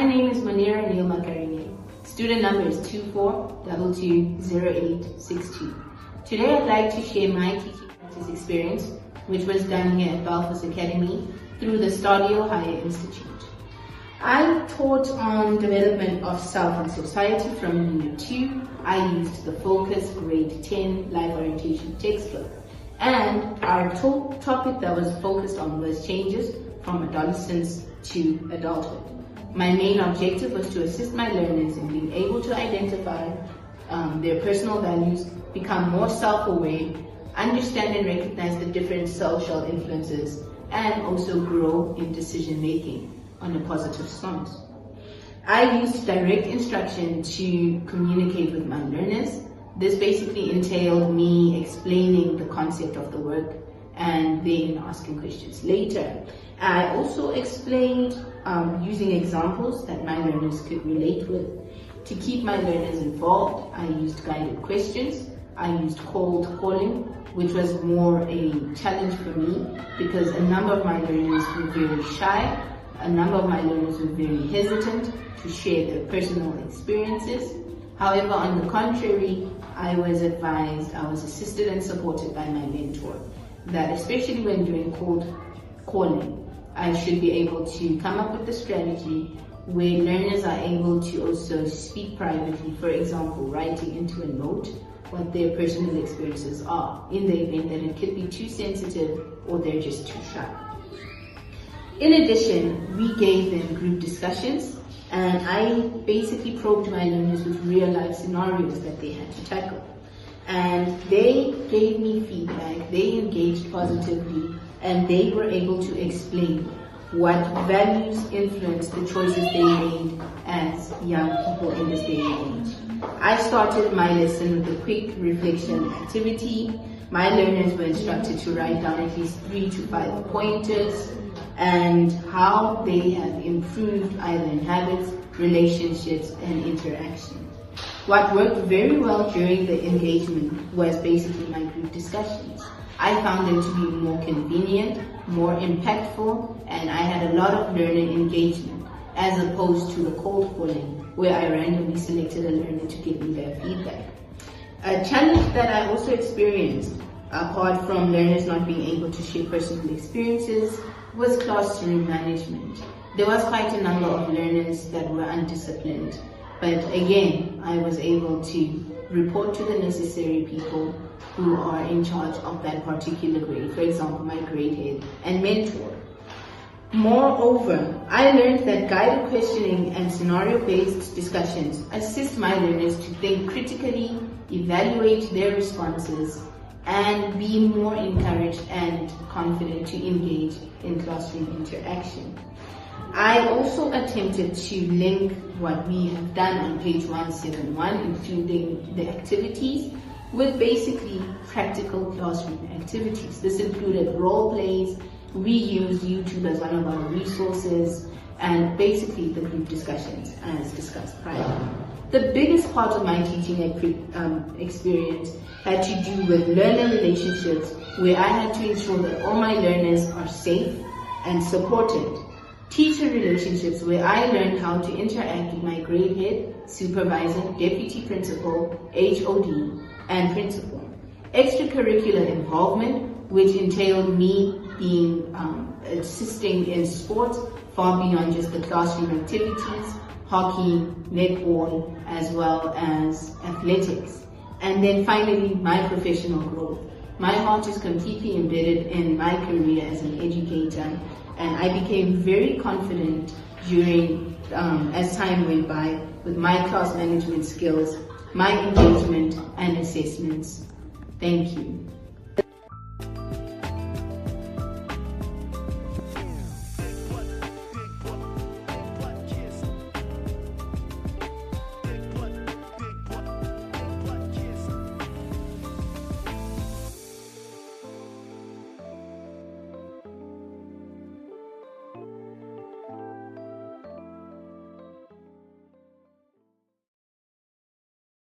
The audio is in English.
name is Moniera Student number is 24220862. Today I'd like to share my teaching practice experience, which was done here at Belfast Academy through the Stadio Higher Institute. I taught on development of self and society from Unit 2. I used the Focus Grade 10 Life Orientation textbook. And our topic that was focused on was changes from adolescence to adulthood. My main objective was to assist my learners in being able to identify their personal values, become more self-aware, understand and recognize the different social influences, and also grow in decision-making on a positive stance. I used direct instruction to communicate with my learners. This basically entailed me explaining the concept of the work and then asking questions later. I also explained using examples that my learners could relate with. To keep my learners involved, I used guided questions. I used cold calling, which was more a challenge for me because a number of my learners were very shy. A number of my learners were very hesitant to share their personal experiences. However, on the contrary, I was assisted and supported by my mentor, that especially when doing cold calling, I should be able to come up with a strategy where learners are able to also speak privately, for example, writing into a note what their personal experiences are, in the event that it could be too sensitive or they're just too shy. In addition, we gave them group discussions, and I basically probed my learners with real-life scenarios that they had to tackle. And they gave me feedback, they engaged positively, and they were able to explain what values influenced the choices they made as young people in this day and age. I started my lesson with a quick reflection activity. My learners were instructed to write down at least 3 to 5 pointers and how they have improved either in habits, relationships, and interaction. What worked very well during the engagement was basically my group discussions. I found them to be more convenient, more impactful, and I had a lot of learner engagement as opposed to the cold calling where I randomly selected a learner to give me their feedback. A challenge that I also experienced, apart from learners not being able to share personal experiences, was classroom management. There was quite a number of learners that were undisciplined, but again, I was able to report to the necessary people who are in charge of that particular grade, for example, my grade head and mentor. Moreover, I learned that guided questioning and scenario-based discussions assist my learners to think critically, evaluate their responses, and be more encouraged and confident to engage in classroom interaction. I also attempted to link what we have done on page 171, including the activities, with basically practical classroom activities. This included role plays. We used YouTube as one of our resources, and basically the group discussions as discussed prior. The biggest part of my teaching experience had to do with learner relationships, where I had to ensure that all my learners are safe and supported. Teacher relationships, where I learned how to interact with my grade head, supervisor, deputy principal, HOD, and principal. Extracurricular involvement, which entailed me being assisting in sports far beyond just the classroom activities, hockey, netball, as well as athletics. And then finally, my professional growth. My heart is completely embedded in my career as an educator, and I became very confident during, as time went by, with my class management skills, my engagement and assessments. Thank you.